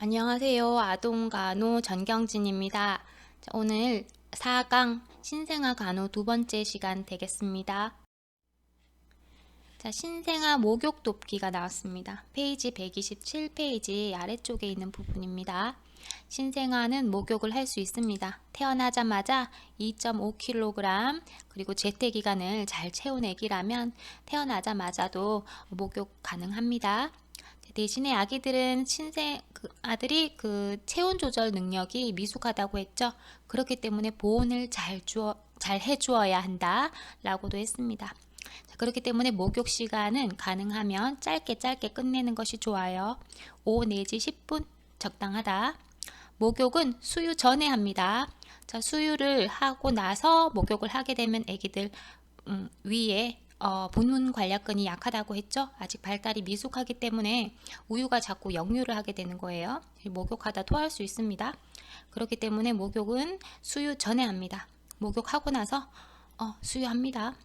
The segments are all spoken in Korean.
안녕하세요. 아동간호 전경진입니다. 자, 오늘 4강 신생아 간호 두 번째 시간 되겠습니다. 자, 신생아 목욕 돕기가 나왔습니다. 페이지 127페이지 아래쪽에 있는 부분입니다. 신생아는 목욕을 할 수 있습니다. 태어나자마자 2.5kg 그리고 제태기간을 잘 채운 아기라면 태어나자마자도 목욕 가능합니다. 대신에 아기들은 아들이 체온 조절 능력이 미숙하다고 했죠. 그렇기 때문에 보온을 잘 해주어야 한다 라고도 했습니다. 자, 그렇기 때문에 목욕 시간은 가능하면 짧게 끝내는 것이 좋아요. 5 내지 10분 적당하다. 목욕은 수유 전에 합니다. 자, 수유를 하고 나서 목욕을 하게 되면 아기들 위에 분문 관략근이 약하다고 했죠. 아직 발달이 미숙하기 때문에 우유가 자꾸 역류를 하게 되는 거예요. 목욕하다 토할 수 있습니다. 그렇기 때문에 목욕은 수유 전에 합니다. 목욕하고 나서 수유합니다.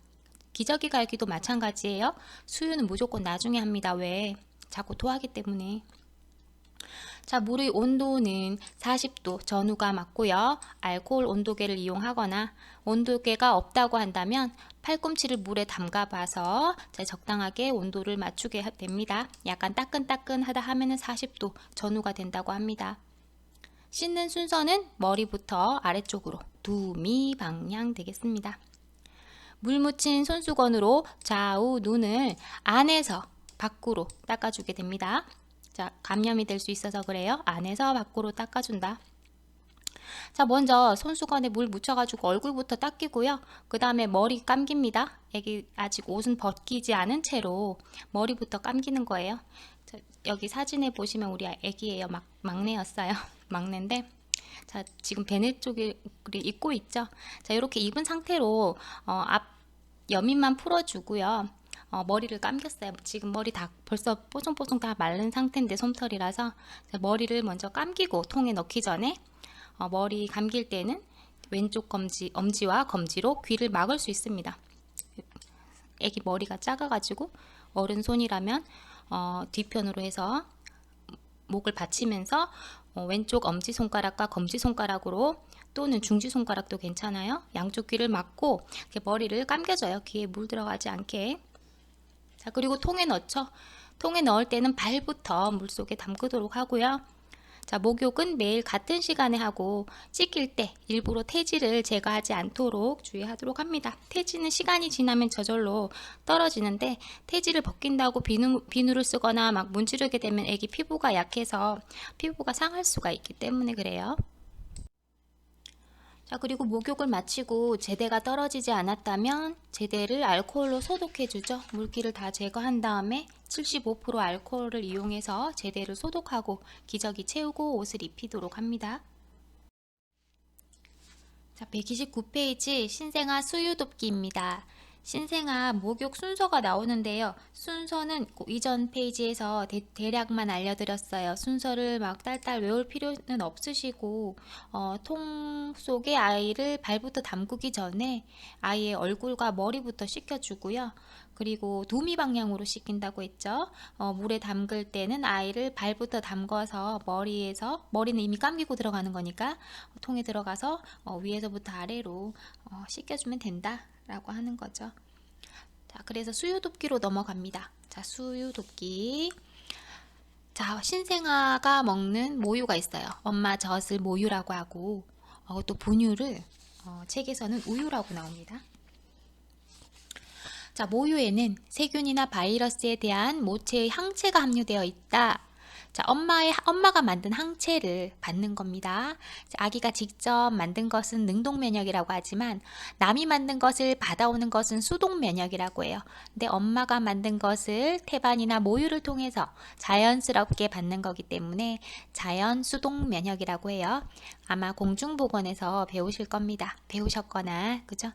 기저귀 갈기도 마찬가지예요. 수유는 무조건 나중에 합니다. 왜? 자꾸 토하기 때문에. 자, 물의 온도는 40도 전후가 맞고요. 알코올 온도계를 이용하거나 온도계가 없다고 한다면 팔꿈치를 물에 담가봐서 적당하게 온도를 맞추게 됩니다. 약간 따끈따끈하다 하면 40도 전후가 된다고 합니다. 씻는 순서는 머리부터 아래쪽으로 두미 방향 되겠습니다. 물 묻힌 손수건으로 좌우 눈을 안에서 밖으로 닦아주게 됩니다. 자, 감염이 될 수 있어서 그래요. 안에서 밖으로 닦아준다. 자, 먼저 손수건에 물 묻혀가지고 얼굴부터 닦이고요. 그 다음에 머리 감깁니다. 애기 아직 옷은 벗기지 않은 채로 머리부터 감기는 거예요. 자, 여기 사진에 보시면 우리 애기예요. 막내였어요. 막내인데 자, 지금 베네 쪽에 입고 있죠. 자, 이렇게 입은 상태로 앞 여민만 풀어주고요. 머리를 감겼어요. 지금 머리 다 벌써 뽀송뽀송 다 마른 상태인데 솜털이라서 머리를 먼저 감기고 통에 넣기 전에 머리 감길 때는 왼쪽 엄지와 검지로 귀를 막을 수 있습니다. 애기 머리가 작아가지고 어른 손이라면 뒤편으로 해서 목을 받치면서 왼쪽 엄지손가락과 검지손가락으로 또는 중지손가락도 괜찮아요. 양쪽 귀를 막고 머리를 감겨줘요. 귀에 물 들어가지 않게. 자, 그리고 통에 넣죠. 통에 넣을 때는 발부터 물속에 담그도록 하고요. 자, 목욕은 매일 같은 시간에 하고 씻길 때 일부러 태지를 제거하지 않도록 주의하도록 합니다. 태지는 시간이 지나면 저절로 떨어지는데 태지를 벗긴다고 비누를 쓰거나 막 문지르게 되면 애기 피부가 약해서 피부가 상할 수가 있기 때문에 그래요. 자, 그리고 목욕을 마치고 제대가 떨어지지 않았다면 제대를 알코올로 소독해주죠. 물기를 다 제거한 다음에 75% 알코올을 이용해서 제대를 소독하고 기저귀 채우고 옷을 입히도록 합니다. 자, 129페이지 신생아 수유 돕기입니다. 신생아 목욕 순서가 나오는데요. 순서는 이전 페이지에서 대략만 알려드렸어요. 순서를 막 딸딸 외울 필요는 없으시고 통 속에 아이를 발부터 담그기 전에 아이의 얼굴과 머리부터 씻겨주고요. 그리고 두미 방향으로 씻긴다고 했죠. 물에 담글 때는 아이를 발부터 담가서 머리는 이미 감기고 들어가는 거니까 통에 들어가서 위에서부터 아래로 씻겨주면 된다 라고 하는 거죠. 자, 그래서 수유 돕기로 넘어갑니다. 자, 수유 돕기. 자, 신생아가 먹는 모유가 있어요. 엄마 젖을 모유라고 하고 또 분유를 책에서는 우유라고 나옵니다. 자, 모유에는 세균이나 바이러스에 대한 모체의 항체가 함유되어 있다. 자, 엄마가 만든 항체를 받는 겁니다. 자, 아기가 직접 만든 것은 능동 면역이라고 하지만 남이 만든 것을 받아오는 것은 수동 면역이라고 해요. 근데 엄마가 만든 것을 태반이나 모유를 통해서 자연스럽게 받는 거기 때문에 자연 수동 면역이라고 해요. 아마 공중보건에서 배우실 겁니다. 배우셨거나, 그죠?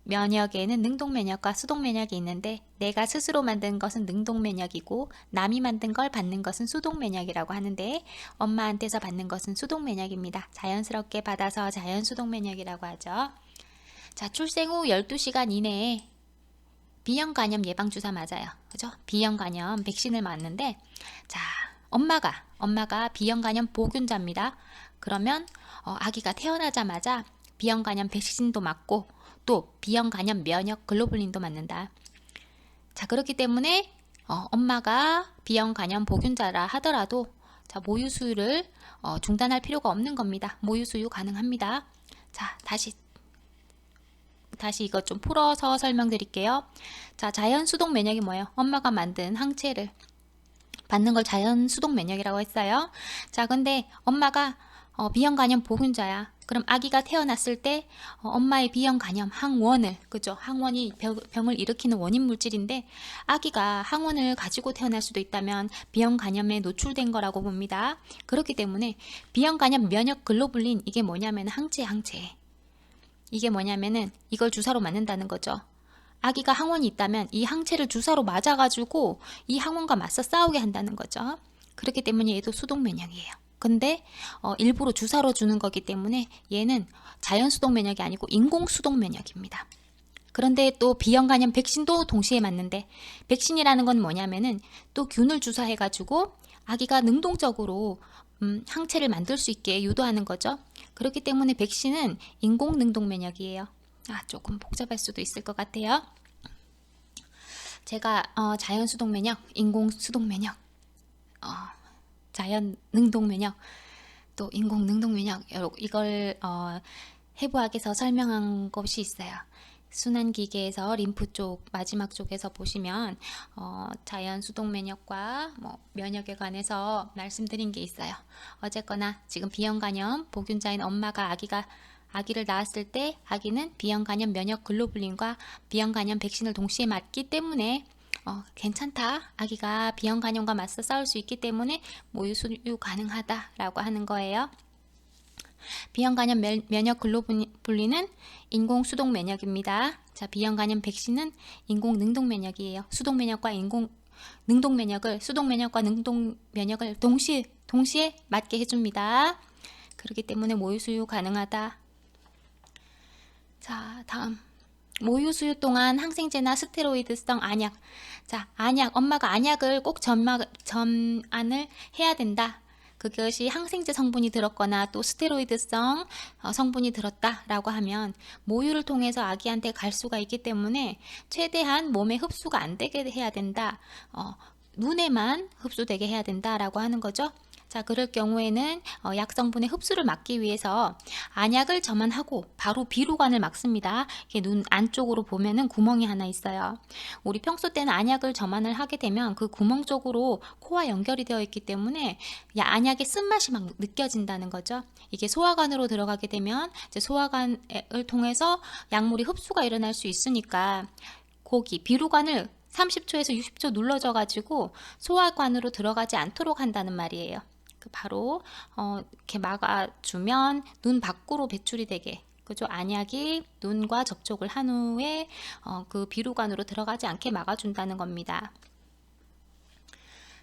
면역에는 능동 면역과 수동 면역이 있는데 내가 스스로 만든 것은 능동 면역이고 남이 만든 걸 받는 것은 수동 면역이라고 하는데 엄마한테서 받는 것은 수동 면역입니다. 자연스럽게 받아서 자연 수동 면역이라고 하죠. 자, 출생 후 12시간 이내에 B형 간염 예방 주사 맞아요. 그죠? B형 간염 백신을 맞는데 자, 엄마가 엄마가 B형 간염 보균자입니다. 그러면 아기가 태어나자마자 B형 간염 백신도 맞고 또 B형 간염 면역 글로불린도 맞는다. 자, 그렇기 때문에 엄마가 B형 간염 보균자라 하더라도 자, 모유 수유를 중단할 필요가 없는 겁니다. 모유 수유 가능합니다. 자, 다시 이거 좀 풀어서 설명드릴게요. 자, 자연 수동 면역이 뭐예요? 엄마가 만든 항체를 받는 걸 자연 수동 면역이라고 했어요. 자, 근데 엄마가 B형 간염 보균자야. 그럼 아기가 태어났을 때 엄마의 B형 간염 항원을, 그죠? 항원이 병을 일으키는 원인 물질인데 아기가 항원을 가지고 태어날 수도 있다면 B형 간염에 노출된 거라고 봅니다. 그렇기 때문에 B형 간염 면역 글로불린, 이게 뭐냐면 항체. 이게 뭐냐면은 이걸 주사로 맞는다는 거죠. 아기가 항원이 있다면 이 항체를 주사로 맞아가지고 이 항원과 맞서 싸우게 한다는 거죠. 그렇기 때문에 얘도 수동 면역이에요. 근데 일부러 주사로 주는 거기 때문에 얘는 자연 수동 면역이 아니고 인공 수동 면역입니다. 그런데 또 B형 간염 백신도 동시에 맞는데, 백신이라는 건 뭐냐면은 또 균을 주사해가지고 아기가 능동적으로 항체를 만들 수 있게 유도하는 거죠. 그렇기 때문에 백신은 인공 능동 면역이에요. 조금 복잡할 수도 있을 것 같아요. 제가 자연 수동 면역, 인공 수동 면역, 자연 능동 면역, 또 인공 능동 면역, 이걸 해부학에서 설명한 것이 있어요. 순환기계에서 림프 쪽 마지막 쪽에서 보시면 자연 수동 면역과 면역에 관해서 말씀드린 게 있어요. 어쨌거나 지금 B형 간염 보균자인 엄마가 아기를 낳았을 때 아기는 B형 간염 면역 글로불린과 B형 간염 백신을 동시에 맞기 때문에 괜찮다. 아기가 B형 간염과 맞서 싸울 수 있기 때문에 모유 수유 가능하다라고 하는 거예요. B형 간염 면역 글로불린은 인공 수동 면역입니다. 자, B형 간염 백신은 인공 능동 면역이에요. 수동 면역과 수동 면역과 능동 면역을 동시에 맞게 해줍니다. 그렇기 때문에 모유 수유 가능하다. 자, 다음. 모유 수유 동안 항생제나 스테로이드성 안약. 자, 엄마가 안약을 꼭 점안을 해야 된다. 그것이 항생제 성분이 들었거나 또 스테로이드성 성분이 들었다라고 하면 모유를 통해서 아기한테 갈 수가 있기 때문에 최대한 몸에 흡수가 안 되게 해야 된다. 눈에만 흡수되게 해야 된다라고 하는 거죠. 자, 그럴 경우에는 약 성분의 흡수를 막기 위해서 안약을 점안하고 바로 비루관을 막습니다. 이게 눈 안쪽으로 보면은 구멍이 하나 있어요. 우리 평소 때는 안약을 점안을 하게 되면 그 구멍 쪽으로 코와 연결이 되어 있기 때문에 안약의 쓴맛이 막 느껴진다는 거죠. 이게 소화관으로 들어가게 되면 이제 소화관을 통해서 약물이 흡수가 일어날 수 있으니까 거기 비루관을 30초에서 60초 눌러줘 가지고 소화관으로 들어가지 않도록 한다는 말이에요. 바로 이렇게 막아주면 눈 밖으로 배출이 되게, 그죠? 안약이 눈과 접촉을 한 후에 그 비루관으로 들어가지 않게 막아준다는 겁니다.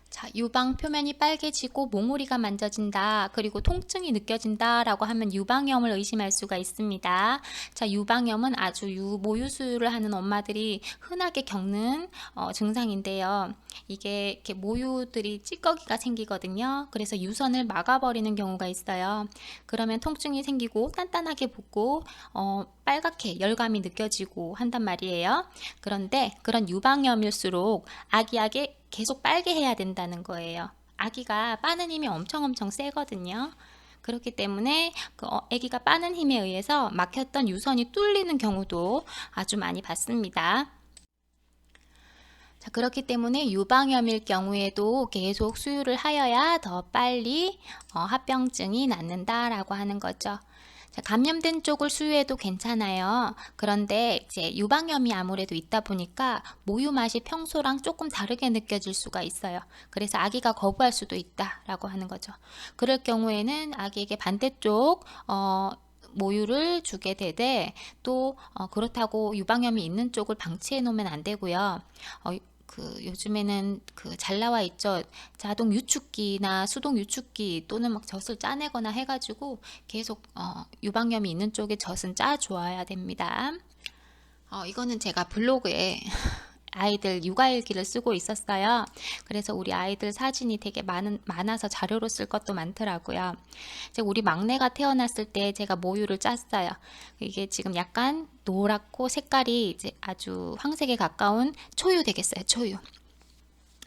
자, 유방 표면이 빨개지고 몽우리가 만져진다, 그리고 통증이 느껴진다 라고 하면 유방염을 의심할 수가 있습니다. 자, 유방염은 아주 모유 수유를 하는 엄마들이 흔하게 겪는 증상인데요. 이게 이렇게 모유들이 찌꺼기가 생기거든요. 그래서 유선을 막아버리는 경우가 있어요. 그러면 통증이 생기고 단단하게 붓고 빨갛게 열감이 느껴지고 한단 말이에요. 그런데 그런 유방염일수록 아기에게 계속 빨게 해야 된다는 거예요. 아기가 빠는 힘이 엄청 세거든요. 그렇기 때문에 아기가 빠는 힘에 의해서 막혔던 유선이 뚫리는 경우도 아주 많이 봤습니다. 자, 그렇기 때문에 유방염일 경우에도 계속 수유를 하여야 더 빨리 합병증이 낫는다라고 하는 거죠. 자, 감염된 쪽을 수유해도 괜찮아요. 그런데 이제 유방염이 아무래도 있다 보니까 모유 맛이 평소랑 조금 다르게 느껴질 수가 있어요. 그래서 아기가 거부할 수도 있다라고 하는 거죠. 그럴 경우에는 아기에게 반대쪽 모유를 주게 되되 또 그렇다고 유방염이 있는 쪽을 방치해 놓으면 안 되고요. 요즘에는 잘 나와 있죠. 자동 유축기나 수동 유축기 또는 막 젖을 짜내거나 해가지고 계속 유방염이 있는 쪽에 젖은 짜 주어야 됩니다. 이거는 제가 블로그에 아이들 육아일기를 쓰고 있었어요. 그래서 우리 아이들 사진이 되게 많아서 자료로 쓸 것도 많더라고요. 이제 우리 막내가 태어났을 때 제가 모유를 짰어요. 이게 지금 약간 노랗고 색깔이 이제 아주 황색에 가까운 초유 되겠어요. 초유.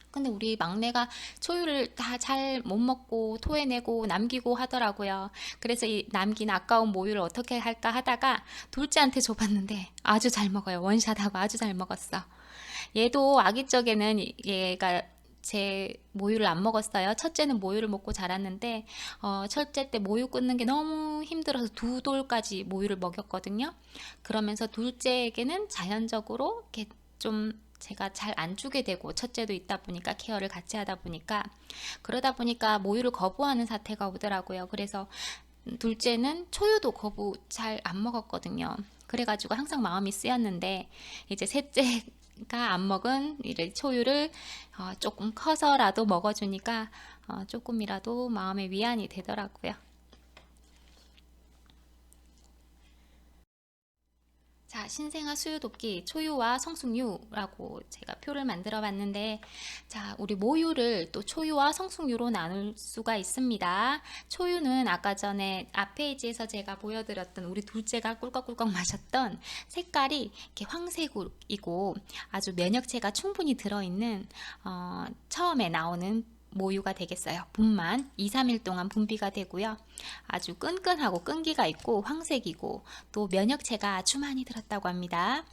근데 우리 막내가 초유를 다 잘 못 먹고 토해내고 남기고 하더라고요. 그래서 이 남긴 아까운 모유를 어떻게 할까 하다가 둘째한테 줘봤는데 아주 잘 먹어요. 원샷하고 아주 잘 먹었어. 얘도 아기 적에는 얘가 제 모유를 안 먹었어요. 첫째는 모유를 먹고 자랐는데 첫째 때 모유 끊는 게 너무 힘들어서 2돌까지 모유를 먹였거든요. 그러면서 둘째에게는 자연적으로 이렇게 좀 제가 잘 안 주게 되고, 첫째도 있다 보니까 케어를 같이 하다 보니까 그러다 보니까 모유를 거부하는 사태가 오더라고요. 그래서 둘째는 초유도 거부 잘 안 먹었거든요. 그래가지고 항상 마음이 쓰였는데 이제 셋째가 안 먹은 이를 초유를 조금 커서라도 먹어주니까 조금이라도 마음의 위안이 되더라고요. 자, 신생아 수유 돕기 초유와 성숙유라고 제가 표를 만들어 봤는데, 자, 우리 모유를 또 초유와 성숙유로 나눌 수가 있습니다. 초유는 아까 전에 앞 페이지에서 제가 보여드렸던 우리 둘째가 꿀꺽꿀꺽 마셨던 색깔이 이렇게 황색이고 아주 면역체가 충분히 들어있는 처음에 나오는 모유가 되겠어요. 분만 2-3일 동안 분비가 되고요. 아주 끈끈하고 끈기가 있고 황색이고 또 면역체가 아주 많이 들었다고 합니다.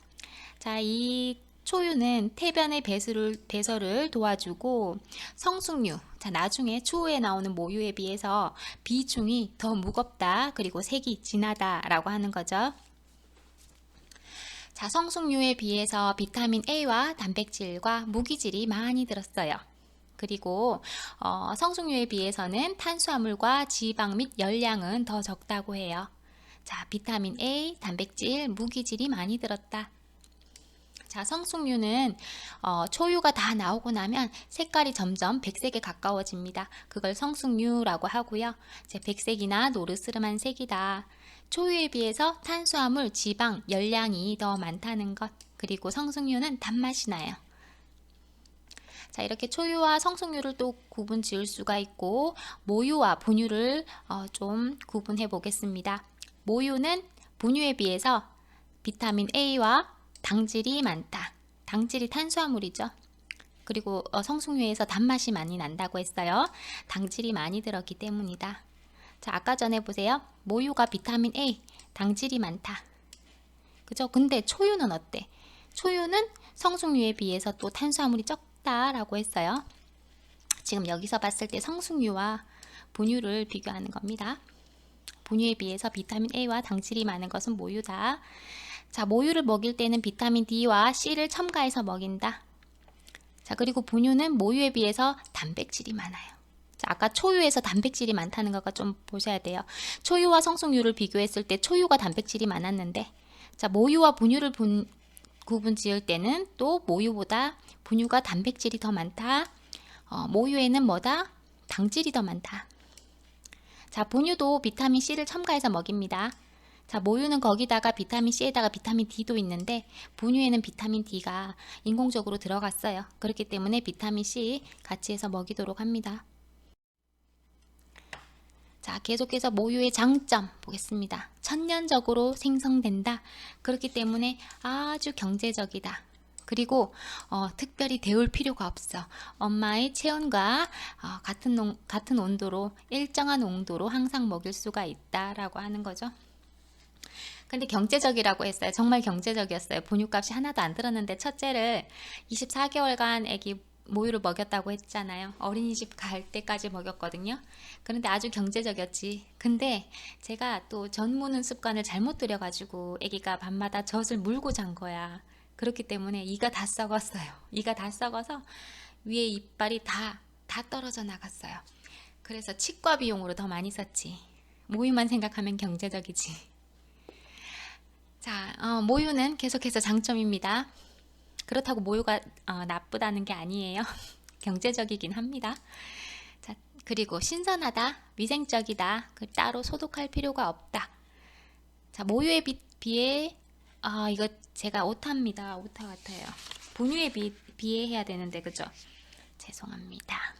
자, 이 초유는 태변의 배설을 도와주고, 성숙유, 자, 나중에 추후에 나오는 모유에 비해서 비중이 더 무겁다, 그리고 색이 진하다 라고 하는 거죠. 자, 성숙유에 비해서 비타민 A와 단백질과 무기질이 많이 들었어요. 그리고 성숙유에 비해서는 탄수화물과 지방 및 열량은 더 적다고 해요. 자, 비타민 A, 단백질, 무기질이 많이 들었다. 자, 성숙유는 초유가 다 나오고 나면 색깔이 점점 백색에 가까워집니다. 그걸 성숙유라고 하고요. 이제 백색이나 노르스름한 색이다. 초유에 비해서 탄수화물, 지방, 열량이 더 많다는 것. 그리고 성숙유는 단맛이 나요. 자, 이렇게 초유와 성숙유를 또 구분 지을 수가 있고, 모유와 분유를 좀 구분해 보겠습니다. 모유는 분유에 비해서 비타민 A와 당질이 많다. 당질이 탄수화물이죠. 그리고 성숙유에서 단맛이 많이 난다고 했어요. 당질이 많이 들었기 때문이다. 자, 아까 전에 보세요. 모유가 비타민 A, 당질이 많다. 그죠? 근데 초유는 어때? 초유는 성숙유에 비해서 또 탄수화물이 적다라고 했어요. 지금 여기서 봤을 때 성숙유와 분유를 비교하는 겁니다. 분유에 비해서 비타민 A와 당질이 많은 것은 모유다. 자, 모유를 먹일 때는 비타민 D와 C를 첨가해서 먹인다. 자, 그리고 분유는 모유에 비해서 단백질이 많아요. 자, 아까 초유에서 단백질이 많다는 거가 좀 보셔야 돼요. 초유와 성숙유를 비교했을 때 초유가 단백질이 많았는데, 자, 모유와 분유를 구분 지을 때는 또 모유보다 분유가 단백질이 더 많다. 모유에는 뭐다? 당질이 더 많다. 자, 분유도 비타민 C를 첨가해서 먹입니다. 자, 모유는 거기다가 비타민 C에다가 비타민 D도 있는데, 분유에는 비타민 D가 인공적으로 들어갔어요. 그렇기 때문에 비타민 C 같이 해서 먹이도록 합니다. 자, 계속해서 모유의 장점 보겠습니다. 천년적으로 생성된다. 그렇기 때문에 아주 경제적이다. 그리고 특별히 데울 필요가 없어. 엄마의 체온과 같은 온도로, 일정한 온도로 항상 먹일 수가 있다라고 하는 거죠. 근데 경제적이라고 했어요. 정말 경제적이었어요. 분유값이 하나도 안 들었는데, 첫째를 24개월간 아기 모유를 먹였다고 했잖아요. 어린이집 갈 때까지 먹였거든요. 그런데 아주 경제적이었지. 근데 제가 또 젖 무는 습관을 잘못 들여가지고 아기가 밤마다 젖을 물고 잔 거야. 그렇기 때문에 이가 다 썩었어요. 이가 다 썩어서 위에 이빨이 다 떨어져 나갔어요. 그래서 치과 비용으로 더 많이 썼지. 모유만 생각하면 경제적이지. 자, 모유는 계속해서 장점입니다. 그렇다고 모유가 나쁘다는 게 아니에요. 경제적이긴 합니다. 자, 그리고 신선하다, 위생적이다, 따로 소독할 필요가 없다. 자, 모유에 비해 이거 제가 오타입니다. 오타 같아요. 분유에 비해 해야 되는데, 그죠? 죄송합니다.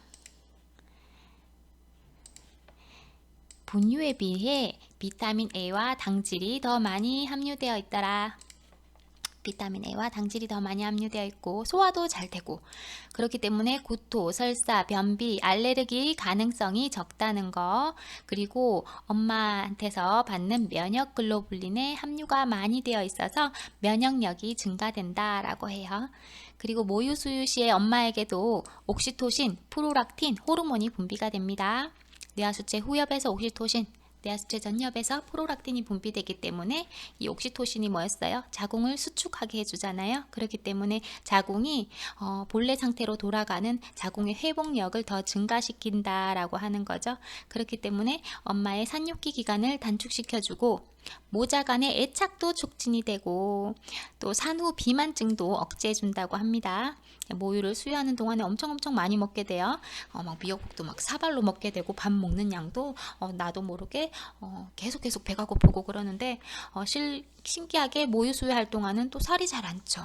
분유에 비해 비타민 A와 당질이 더 많이 함유되어 있더라. 비타민 A와 당질이 더 많이 함유되어 있고 소화도 잘 되고, 그렇기 때문에 구토, 설사, 변비, 알레르기 가능성이 적다는 거, 그리고 엄마한테서 받는 면역 글로불린의 함유가 많이 되어 있어서 면역력이 증가된다라고 해요. 그리고 모유 수유 시에 엄마에게도 옥시토신, 프로락틴 호르몬이 분비가 됩니다. 뇌하수체 후엽에서 옥시토신, 뇌하수체 전엽에서 프로락틴이 분비되기 때문에 이 옥시토신이 뭐였어요? 자궁을 수축하게 해주잖아요. 그렇기 때문에 자궁이 본래 상태로 돌아가는 자궁의 회복력을 더 증가시킨다라고 하는 거죠. 그렇기 때문에 엄마의 산육기 기간을 단축시켜주고 모자 간의 애착도 촉진이 되고 또 산후 비만증도 억제해준다고 합니다. 모유를 수유하는 동안에 엄청 많이 먹게 돼요. 막 미역국도 막 사발로 먹게 되고 밥 먹는 양도 나도 모르게 계속 배가 고프고 그러는데 신기하게 모유 수유할 동안은 또 살이 잘 안 쪄.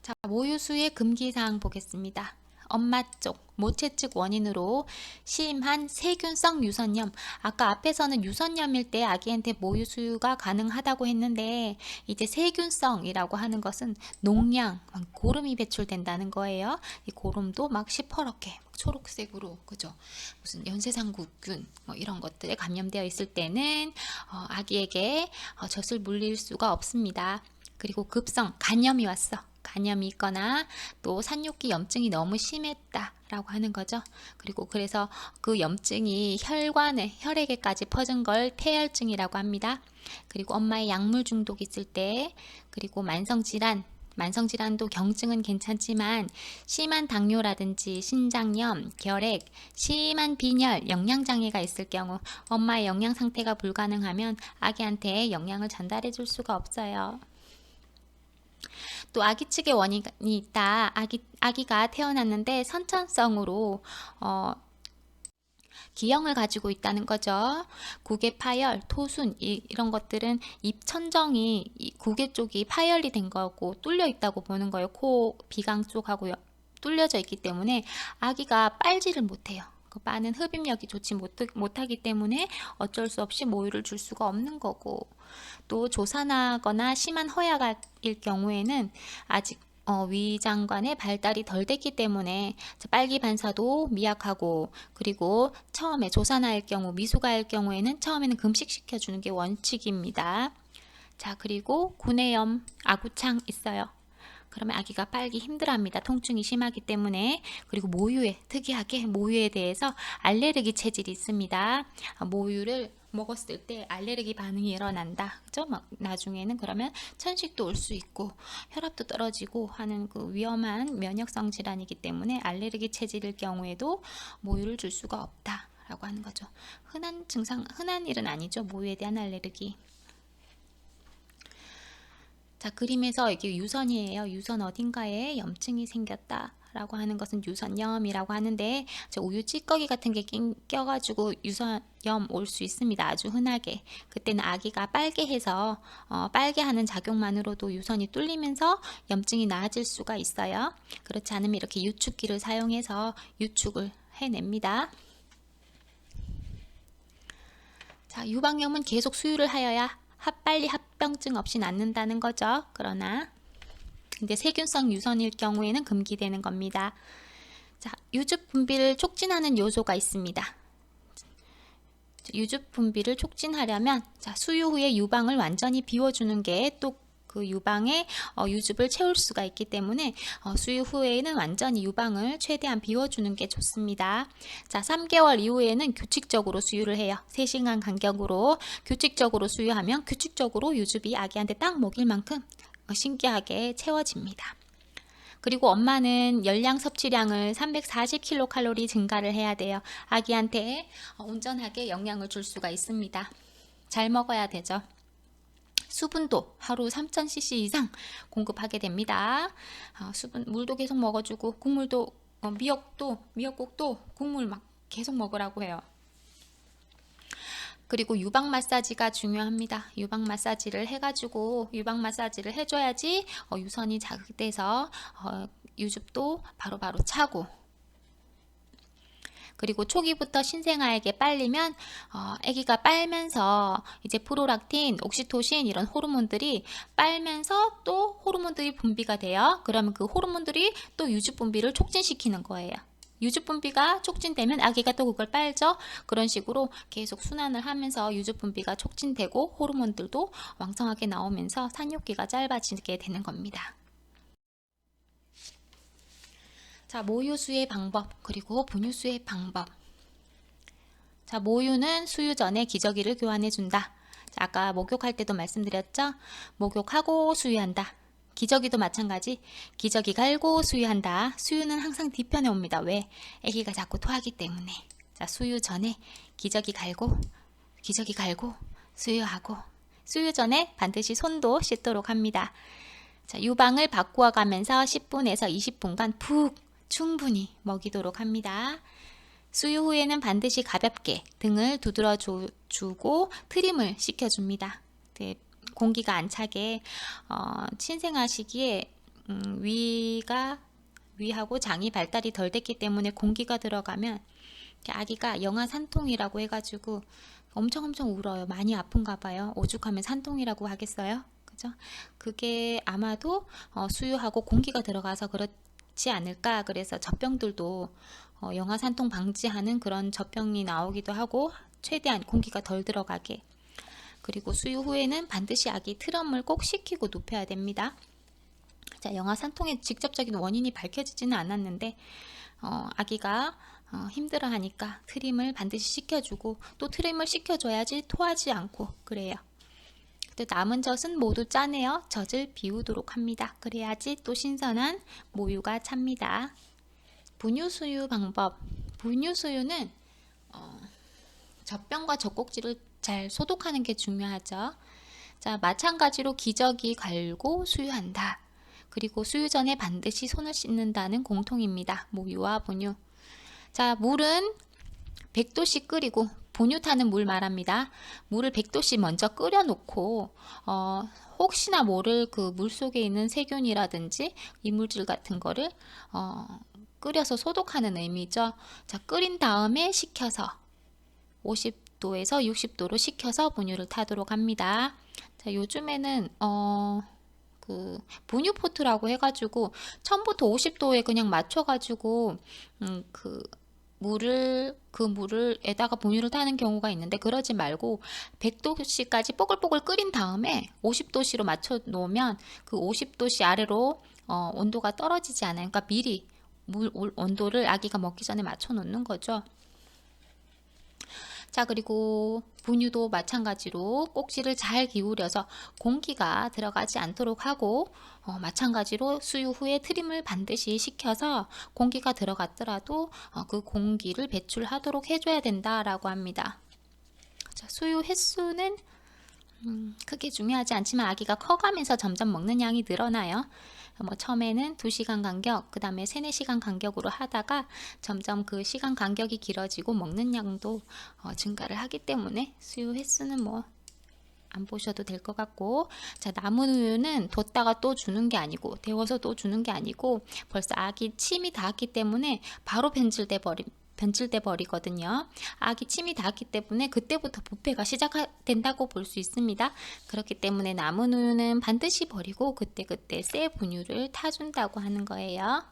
자, 모유 수유의 금기사항 보겠습니다. 엄마 쪽, 모체 측 원인으로 심한 세균성 유선염. 아까 앞에서는 유선염일 때 아기한테 모유 수유가 가능하다고 했는데 이제 세균성이라고 하는 것은 농양, 고름이 배출된다는 거예요. 이 고름도 막 시퍼렇게 초록색으로, 그죠? 무슨 연쇄상구균 뭐 이런 것들에 감염되어 있을 때는 아기에게 젖을 물릴 수가 없습니다. 그리고 급성 간염이 왔어. 간염이 있거나 또 산육기 염증이 너무 심했다라고 하는 거죠. 그리고 그래서 그 염증이 혈액에까지 퍼진 걸 폐혈증이라고 합니다. 그리고 엄마의 약물 중독 있을 때, 그리고 만성질환도 경증은 괜찮지만 심한 당뇨라든지 신장염, 결핵, 심한 빈혈, 영양장애가 있을 경우 엄마의 영양 상태가 불가능하면 아기한테 영양을 전달해 줄 수가 없어요. 또 아기 측의 원인이 있다. 아기가 태어났는데 선천성으로 기형을 가지고 있다는 거죠. 구개 파열, 토순 이런 것들은 입 천정이 구개 쪽이 파열이 된 거고 뚫려 있다고 보는 거예요. 코 비강 쪽하고 뚫려져 있기 때문에 아기가 빨지를 못해요. 그 빠는 흡입력이 좋지 못하기 때문에 어쩔 수 없이 모유를 줄 수가 없는 거고, 또 조산하거나 심한 허약일 경우에는 아직 위장관의 발달이 덜 됐기 때문에 빨기 반사도 미약하고, 그리고 처음에 조산아일 경우, 미숙아일 경우에는 처음에는 금식시켜 주는 게 원칙입니다. 자, 그리고 구내염, 아구창 있어요. 그러면 아기가 빨기 힘들어합니다. 통증이 심하기 때문에. 그리고 특이하게 모유에 대해서 알레르기 체질이 있습니다. 모유를 먹었을 때 알레르기 반응이 일어난다. 그죠? 막 나중에는 그러면 천식도 올 수 있고 혈압도 떨어지고 하는 그 위험한 면역성 질환이기 때문에 알레르기 체질일 경우에도 모유를 줄 수가 없다라고 하는 거죠. 흔한 일은 아니죠. 모유에 대한 알레르기. 자, 그림에서 이게 유선이에요. 유선 어딘가에 염증이 생겼다 라고 하는 것은 유선염이라고 하는데, 우유 찌꺼기 같은 게 껴가지고 유선염 올 수 있습니다. 아주 흔하게. 그때는 아기가 빨게 해서 빨게 하는 작용만으로도 유선이 뚫리면서 염증이 나아질 수가 있어요. 그렇지 않으면 이렇게 유축기를 사용해서 유축을 해냅니다. 자, 유방염은 계속 수유를 하여야 빨리 합병증 없이 낫는다는 거죠. 그러나 근데 세균성 유선일 경우에는 금기되는 겁니다. 자, 유즙 분비를 촉진하는 요소가 있습니다. 유즙 분비를 촉진하려면 수유 후에 유방을 완전히 비워주는 게 또 그 유방에 유즙을 채울 수가 있기 때문에 수유 후에는 완전히 유방을 최대한 비워주는 게 좋습니다. 자, 3개월 이후에는 규칙적으로 수유를 해요. 3시간 간격으로 규칙적으로 수유하면 규칙적으로 유즙이 아기한테 딱 먹일 만큼 신기하게 채워집니다. 그리고 엄마는 열량 섭취량을 340kcal 증가를 해야 돼요. 아기한테 온전하게 영양을 줄 수가 있습니다. 잘 먹어야 되죠. 수분도 하루 3000cc 이상 공급하게 됩니다. 물도 계속 먹어주고, 국물도 미역국도 국물 막 계속 먹으라고 해요. 그리고 유방 마사지가 중요합니다. 유방 마사지를 해가지고 유방 마사지를 해줘야지 유선이 자극돼서 유즙도 바로바로 차고, 그리고 초기부터 신생아에게 빨리면 아기가 빨면서 이제 프로락틴, 옥시토신 이런 호르몬들이 빨면서 또 호르몬들이 분비가 돼요. 그러면 그 호르몬들이 또 유즙 분비를 촉진시키는 거예요. 유즙 분비가 촉진되면 아기가 또 그걸 빨죠. 그런 식으로 계속 순환을 하면서 유즙 분비가 촉진되고 호르몬들도 왕성하게 나오면서 산육기가 짧아지게 되는 겁니다. 자, 모유 수유 방법, 그리고 분유 수유 방법. 자, 모유는 수유 전에 기저귀를 교환해 준다. 자, 아까 목욕할 때도 말씀드렸죠? 목욕하고 수유한다. 기저귀도 마찬가지. 기저귀 갈고 수유한다. 수유는 항상 뒤편에 옵니다. 왜? 아기가 자꾸 토하기 때문에. 자, 수유 전에 기저귀 갈고 수유하고, 수유 전에 반드시 손도 씻도록 합니다. 자, 유방을 바꾸어 가면서 10분에서 20분간 푹 충분히 먹이도록 합니다. 수유 후에는 반드시 가볍게 등을 두드려 주고 트림을 시켜줍니다. 네, 공기가 안 차게. 신생아 시기에 위하고 장이 발달이 덜 됐기 때문에 공기가 들어가면 아기가 영아산통이라고 해가지고 엄청 울어요. 많이 아픈가 봐요. 오죽하면 산통이라고 하겠어요? 그죠? 그게 아마도 수유하고 공기가 들어가서 그렇지 않을까. 그래서 젖병들도 영아산통 방지하는 그런 젖병이 나오기도 하고, 최대한 공기가 덜 들어가게. 그리고 수유 후에는 반드시 아기 트럼을 꼭 시키고 눕혀야 됩니다. 자, 영아산통의 직접적인 원인이 밝혀지지는 않았는데 아기가 힘들어하니까 트림을 반드시 시켜주고, 또 트림을 시켜줘야지 토하지 않고 그래요. 남은 젖은 모두 짜내어 젖을 비우도록 합니다. 그래야지 또 신선한 모유가 찹니다. 분유 수유 방법. 분유 수유는 젖병과 젖꼭지를 잘 소독하는 게 중요하죠. 자, 마찬가지로 기저귀 갈고 수유한다. 그리고 수유 전에 반드시 손을 씻는다는 공통입니다. 모유와 분유. 자, 물은 100도씨 끓이고, 분유 타는 물 말합니다. 물을 100도씨 먼저 끓여 놓고 혹시나 모를 그 물 속에 있는 세균이라든지 이물질 같은 거를 끓여서 소독하는 의미죠. 자, 끓인 다음에 식혀서 50도에서 60도로 식혀서 분유를 타도록 합니다. 자, 요즘에는 그 분유포트라고 해가지고 처음부터 50도에 그냥 맞춰가지고 물에다가 분유를 타는 경우가 있는데, 그러지 말고 100도씨까지 뽀글뽀글 끓인 다음에 50도씨로 맞춰 놓으면 그 50도씨 아래로 온도가 떨어지지 않아요. 그러니까 미리 물 온도를 아기가 먹기 전에 맞춰 놓는 거죠. 자, 그리고 분유도 마찬가지로 꼭지를 잘 기울여서 공기가 들어가지 않도록 하고, 마찬가지로 수유 후에 트림을 반드시 시켜서 공기가 들어갔더라도 그 공기를 배출하도록 해줘야 된다라고 합니다. 자, 수유 횟수는 크게 중요하지 않지만 아기가 커가면서 점점 먹는 양이 늘어나요. 처음에는 2시간 간격, 그 다음에 3, 4시간 간격으로 하다가 점점 그 시간 간격이 길어지고 먹는 양도 증가를 하기 때문에 수유 횟수는 안 보셔도 될 것 같고, 자, 남은 우유는 뒀다가 또 주는 게 아니고, 데워서 또 주는 게 아니고, 벌써 아기 침이 닿았기 때문에 바로 변질돼 버리거든요. 아기 침이 닿았기 때문에 그때부터 부패가 시작된다고 볼 수 있습니다. 그렇기 때문에 남은 우유는 반드시 버리고 그때그때 새 분유를 타준다고 하는 거예요.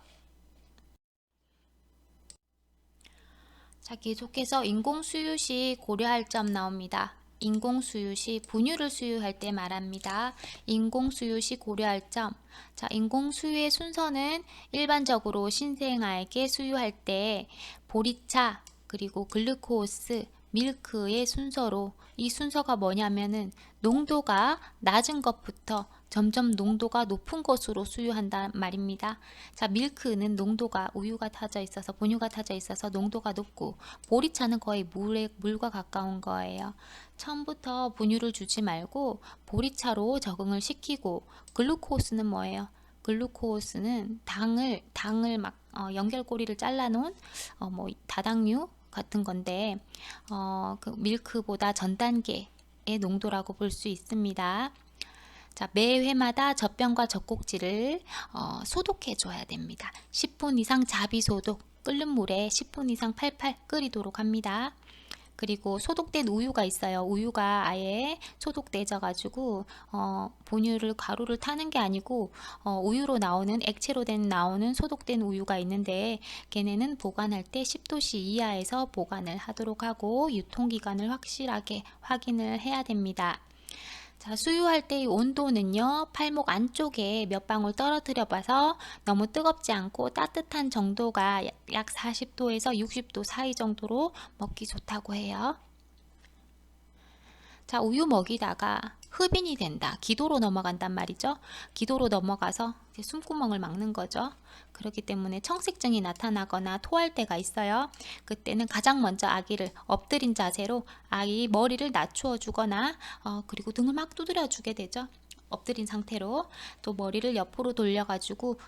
자, 계속해서 인공수유 시 고려할 점 나옵니다. 인공수유 시 분유를 수유할 때 말합니다. 인공수유 시 고려할 점. 자, 인공수유의 순서는 일반적으로 신생아에게 수유할 때 보리차, 그리고 글루코스, 밀크의 순서로, 이 순서가 뭐냐면은 농도가 낮은 것부터 점점 농도가 높은 것으로 수유한단 말입니다. 자, 밀크는 농도가 우유가 타져 있어서, 분유가 타져 있어서 농도가 높고, 보리차는 거의 물과 가까운 거예요. 처음부터 분유를 주지 말고 보리차로 적응을 시키고, 글루코스는 뭐예요? 글루코스는 당을 막 연결고리를 잘라놓은 다당류 같은 건데 그 밀크보다 전 단계의 농도라고 볼 수 있습니다. 자, 매 회마다 젖병과 젖꼭지를 소독해 줘야 됩니다. 10분 이상 자비 소독, 끓는 물에 10분 이상 팔팔 끓이도록 합니다. 그리고 소독된 우유가 있어요. 우유가 아예 소독되져 가지고 본유를 가루를 타는 게 아니고 우유로 나오는 액체로 된 나오는 소독된 우유가 있는데 걔네는 보관할 때 10도씨 이하에서 보관을 하도록 하고 유통기간을 확실하게 확인을 해야 됩니다. 자, 수유할 때의 온도는요, 팔목 안쪽에 몇 방울 떨어뜨려 봐서 너무 뜨겁지 않고 따뜻한 정도가 약 40도에서 60도 사이 정도로 먹기 좋다고 해요. 자, 우유 먹이다가 흡인이 된다. 기도로 넘어간단 말이죠. 기도로 넘어가서 이제 숨구멍을 막는 거죠. 그렇기 때문에 청색증이 나타나거나 토할 때가 있어요. 그때는 가장 먼저 아기를 엎드린 자세로 아기 머리를 낮추어 주거나 그리고 등을 막 두드려 주게 되죠. 엎드린 상태로 또 머리를 옆으로 돌려가지고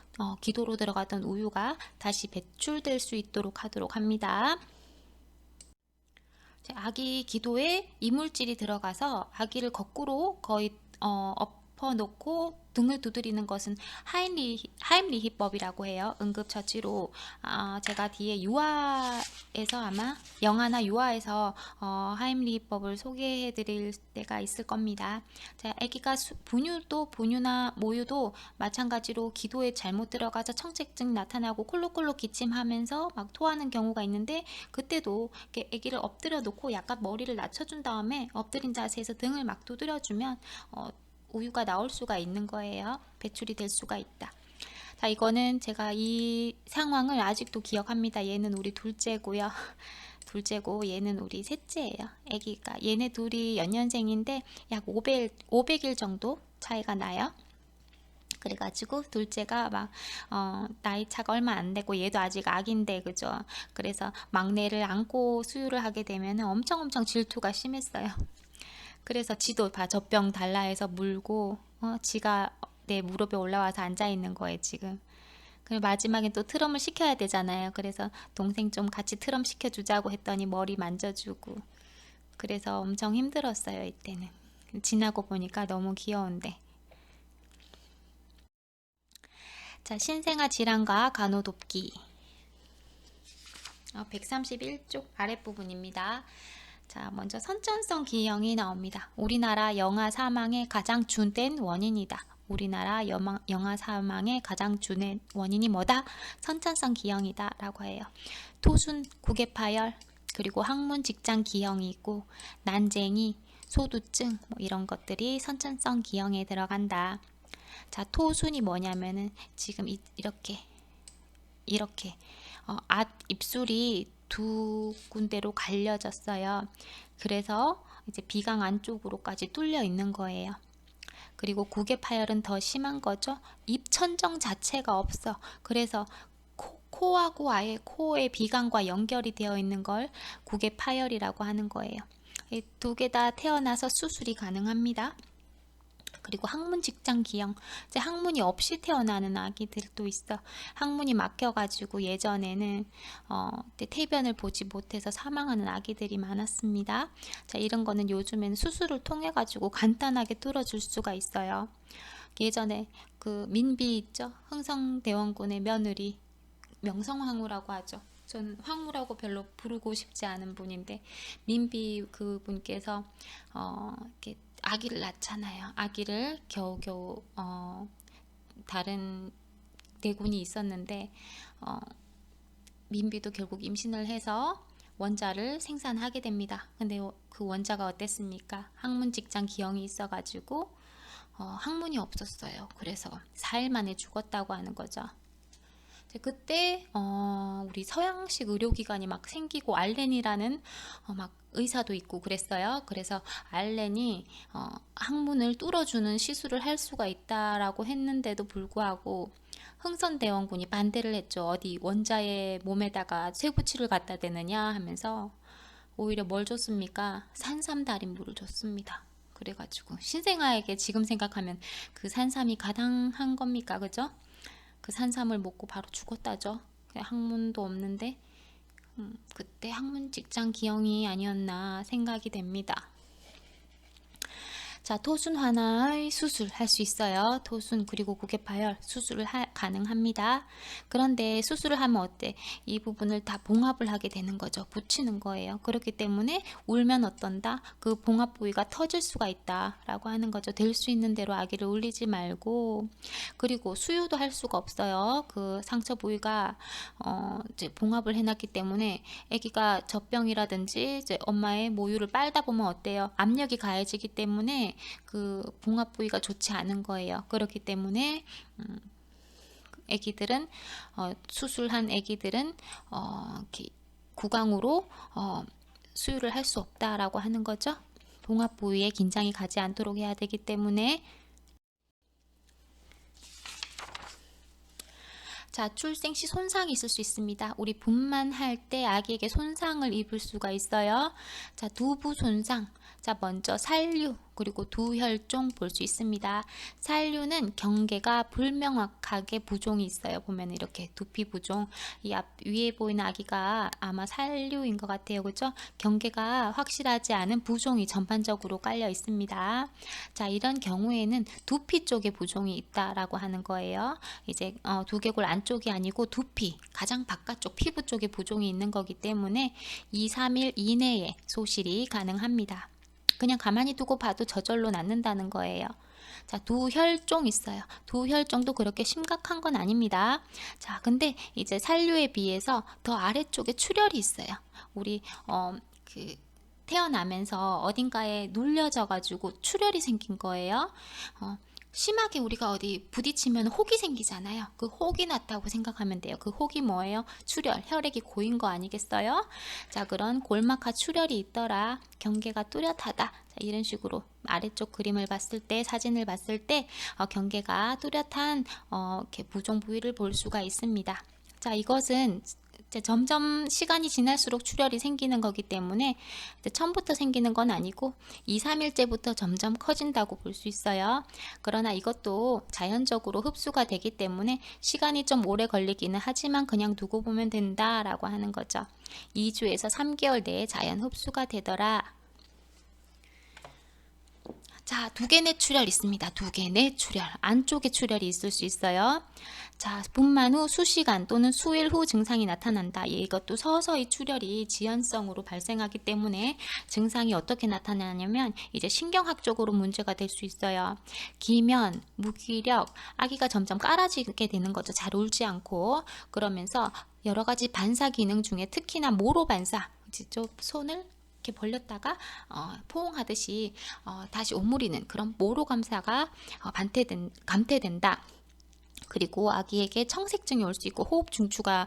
기도로 들어가던 우유가 다시 배출될 수 있도록 하도록 합니다. 아기 기도에 이물질이 들어가서 아기를 거꾸로 거의 엎어놓고 등을 두드리는 것은 하임리히법이라고 해요. 응급처치로 제가 뒤에 유아에서 아마 영아나 유아에서 하임리히법을 소개해 드릴 때가 있을 겁니다. 자, 아기가 분유나 모유도 마찬가지로 기도에 잘못 들어가서 청색증 나타나고 콜록콜록 기침하면서 막 토하는 경우가 있는데 그때도 이렇게 아기를 엎드려 놓고 약간 머리를 낮춰준 다음에 엎드린 자세에서 등을 막 두드려주면 우유가 나올 수가 있는 거예요. 배출이 될 수가 있다. 자, 이거는 제가 이 상황을 아직도 기억합니다. 얘는 우리 둘째고요. 둘째고 얘는 우리 셋째예요. 아기가 얘네 둘이 연년생인데 약 500일 정도 차이가 나요. 그래가지고 둘째가 막 나이 차가 얼마 안 되고 얘도 아직 아기인데 그죠. 그래서 막내를 안고 수유를 하게 되면 엄청 질투가 심했어요. 그래서 지도 젖병 달라 해서 물고 지가 내 무릎에 올라와서 앉아 있는 거예요 지금. 그리고 마지막에 또 트럼을 시켜야 되잖아요. 그래서 동생 좀 같이 트럼 시켜주자고 했더니 머리 만져주고 그래서 엄청 힘들었어요 이때는. 지나고 보니까 너무 귀여운데. 자, 신생아 질환과 간호돕기 131쪽 아랫부분입니다. 자, 먼저 선천성 기형이 나옵니다. 우리나라 영아 사망의 가장 주된 원인이다. 우리나라 영아 사망의 가장 주된 원인이 뭐다? 선천성 기형이다 라고 해요. 토순, 구개파열, 그리고 항문 직장 기형이 있고 난쟁이, 소두증 이런 것들이 선천성 기형에 들어간다. 자, 토순이 뭐냐면은 지금 이렇게 입술이 두 군데로 갈려졌어요. 그래서 이제 비강 안쪽으로까지 뚫려 있는 거예요. 그리고 구개파열은 더 심한 거죠. 입천정 자체가 없어. 그래서 코하고 아예 코의 비강과 연결이 되어 있는 걸 구개파열이라고 하는 거예요. 이 두 개 다 태어나서 수술이 가능합니다. 그리고 항문 직장 기형, 이제 항문이 없이 태어나는 아기들도 있어. 항문이 막혀가지고 예전에는 태변을 보지 못해서 사망하는 아기들이 많았습니다. 자, 이런 거는 요즘에는 수술을 통해 가지고 간단하게 뚫어줄 수가 있어요. 예전에 그 민비 있죠? 흥성대원군의 며느리 명성황후라고 하죠. 저는 황후라고 별로 부르고 싶지 않은 분인데 민비 그분께서 이렇게 아기를 낳잖아요. 아기를 겨우겨우 다른 대군이 있었는데 민비도 결국 임신을 해서 원자를 생산하게 됩니다. 근데 그 원자가 어땠습니까? 항문 직장 기형이 있어가지고 항문이 없었어요. 그래서 4일 만에 죽었다고 하는 거죠. 그때 우리 서양식 의료기관이 막 생기고 알렌이라는 막 의사도 있고 그랬어요. 그래서 알렌이 항문을 뚫어주는 시술을 할 수가 있다라고 했는데도 불구하고 흥선대원군이 반대를 했죠. 어디 원자의 몸에다가 쇠붙이를 갖다 대느냐 하면서 오히려 뭘 줬습니까? 산삼 달인 물을 줬습니다. 그래가지고 신생아에게 지금 생각하면 그 산삼이 가당한 겁니까? 그죠? 그 산삼을 먹고 바로 죽었다죠. 항문도 없는데 그때 학문 직장 기형이 아니었나 생각이 됩니다. 자, 토순 하나의 수술할 수 있어요. 토순 그리고 고개파열 수술을 가능합니다. 그런데 수술을 하면 어때? 이 부분을 다 봉합을 하게 되는 거죠. 붙이는 거예요. 그렇기 때문에 울면 어떤다? 그 봉합 부위가 터질 수가 있다 라고 하는 거죠. 될 수 있는 대로 아기를 울리지 말고, 그리고 수유도 할 수가 없어요. 그 상처 부위가 이제 봉합을 해놨기 때문에 아기가 젖병이라든지 이제 엄마의 모유를 빨다 보면 어때요? 압력이 가해지기 때문에 그 봉합 부위가 좋지 않은 거예요. 그렇기 때문에 아기들은 수술한 아기들은 구강으로 수유를 할 수 없다라고 하는 거죠. 봉합 부위에 긴장이 가지 않도록 해야 되기 때문에. 자, 출생 시 손상이 있을 수 있습니다. 우리 분만할 때 아기에게 손상을 입을 수가 있어요. 자, 두부 손상. 자, 먼저 살류 그리고 두혈종 볼 수 있습니다. 살류는 경계가 불명확하게 부종이 있어요. 보면 이렇게 두피 부종. 이 위에 보이는 아기가 아마 살류인 것 같아요. 그죠? 경계가 확실하지 않은 부종이 전반적으로 깔려 있습니다. 자, 이런 경우에는 두피 쪽에 부종이 있다라고 하는 거예요. 이제 두개골 안쪽이 아니고 두피, 가장 바깥쪽 피부 쪽에 부종이 있는 거기 때문에 2, 3일 이내에 소실이 가능합니다. 그냥 가만히 두고 봐도 저절로 낫는다는 거예요. 자, 두혈종 있어요. 두혈종도 그렇게 심각한 건 아닙니다. 자, 근데 이제 살류에 비해서 더 아래쪽에 출혈이 있어요. 우리 태어나면서 어딘가에 눌려져 가지고 출혈이 생긴 거예요. 심하게 우리가 어디 부딪히면 혹이 생기잖아요. 그 혹이 났다고 생각하면 돼요. 그 혹이 뭐예요? 출혈, 혈액이 고인 거 아니겠어요? 자, 그런 골막하 출혈이 있더라. 경계가 뚜렷하다. 자, 이런 식으로 아래쪽 그림을 봤을 때, 사진을 봤을 때 경계가 뚜렷한 이렇게 부종 부위를 볼 수가 있습니다. 자, 이것은 점점 시간이 지날수록 출혈이 생기는 거기 때문에 처음부터 생기는 건 아니고 2, 3일째부터 점점 커진다고 볼 수 있어요. 그러나 이것도 자연적으로 흡수가 되기 때문에 시간이 좀 오래 걸리기는 하지만 그냥 두고 보면 된다라고 하는 거죠. 2주에서 3개월 내에 자연 흡수가 되더라. 자, 두개 내 출혈 있습니다. 두개 내 출혈. 안쪽에 출혈이 있을 수 있어요. 자, 분만 후 수시간 또는 수일 후 증상이 나타난다. 이것도 서서히 출혈이 지연성으로 발생하기 때문에 증상이 어떻게 나타나냐면 이제 신경학적으로 문제가 될 수 있어요. 기면, 무기력, 아기가 점점 깔아지게 되는 거죠. 잘 울지 않고. 그러면서 여러 가지 반사 기능 중에 특히나 모로 반사, 손을 이렇게 벌렸다가 포옹하듯이 다시 오므리는 그런 모로 감사가 감퇴된다. 그리고 아기에게 청색증이 올 수 있고 호흡 중추가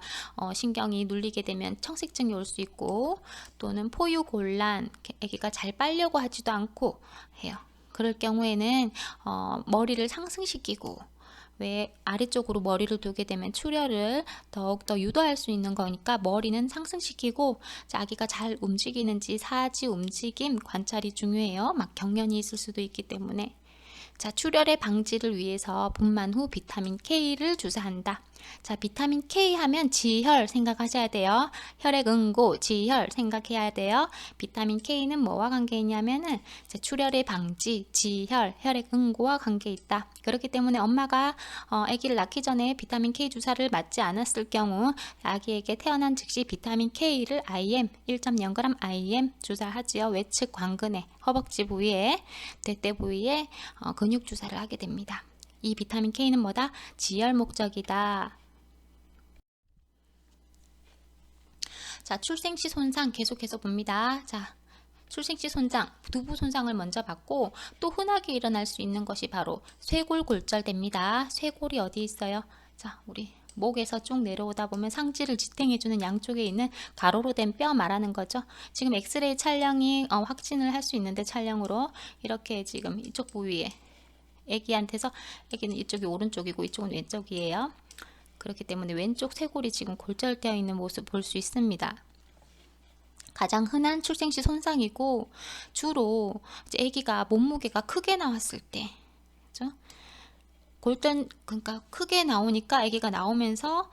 신경이 눌리게 되면 청색증이 올 수 있고, 또는 포유 곤란, 아기가 잘 빨려고 하지도 않고 해요. 그럴 경우에는 머리를 상승시키고, 왜 아래쪽으로 머리를 두게 되면 출혈을 더욱더 유도할 수 있는 거니까 머리는 상승시키고, 아기가 잘 움직이는지 사지 움직임 관찰이 중요해요. 막 경련이 있을 수도 있기 때문에. 자, 출혈의 방지를 위해서 분만 후 비타민 K를 주사한다. 자, 비타민 K 하면 지혈 생각하셔야 돼요. 혈액 응고, 지혈 생각해야 돼요. 비타민 K는 뭐와 관계 있냐면은 출혈의 방지, 지혈, 혈액 응고와 관계 있다. 그렇기 때문에 엄마가 아기를 낳기 전에 비타민 K 주사를 맞지 않았을 경우 아기에게 태어난 즉시 비타민 K를 IM 1.0g IM 주사하지요. 외측 광근에, 허벅지 부위에, 대퇴 부위에 근육 주사를 하게 됩니다. 이 비타민 K는 뭐다? 지혈 목적이다. 자, 출생시 손상 계속해서 봅니다. 자, 출생시 손상, 두부 손상을 먼저 받고 또 흔하게 일어날 수 있는 것이 바로 쇄골 골절됩니다. 쇄골이 어디 있어요? 자, 우리 목에서 쭉 내려오다 보면 상지를 지탱해주는 양쪽에 있는 가로로 된 뼈 말하는 거죠. 지금 엑스레이 촬영이 확진을 할 수 있는데 촬영으로 이렇게 지금 이쪽 부위에 애기한테서, 애기는 이쪽이 오른쪽이고 이쪽은 왼쪽이에요. 그렇기 때문에 왼쪽 쇄골이 지금 골절되어 있는 모습 볼 수 있습니다. 가장 흔한 출생시 손상이고, 주로 이제 아기가 몸무게가 크게 나왔을 때, 그렇죠? 골절, 그러니까 크게 나오니까 아기가 나오면서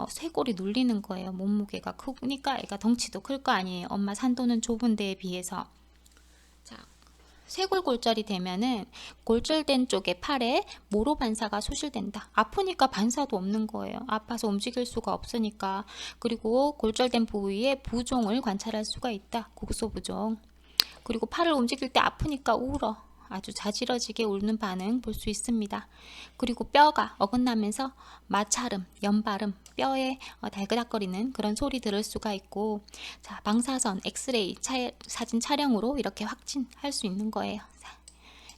쇄골이 눌리는 거예요. 몸무게가 크니까 애가 덩치도 클 거 아니에요. 엄마 산도는 좁은 데에 비해서. 자, 쇄골 골절이 되면은 골절된 쪽의 팔에 모로 반사가 소실된다. 아프니까 반사도 없는 거예요. 아파서 움직일 수가 없으니까. 그리고 골절된 부위에 부종을 관찰할 수가 있다. 국소부종. 그리고 팔을 움직일 때 아프니까 울어. 아주 자지러지게 우는 반응 볼 수 있습니다. 그리고 뼈가 어긋나면서 마찰음, 연발음, 뼈에 달그락거리는 그런 소리 들을 수가 있고, 자, 방사선, 엑스레이 사진 촬영으로 이렇게 확진할 수 있는 거예요. 자,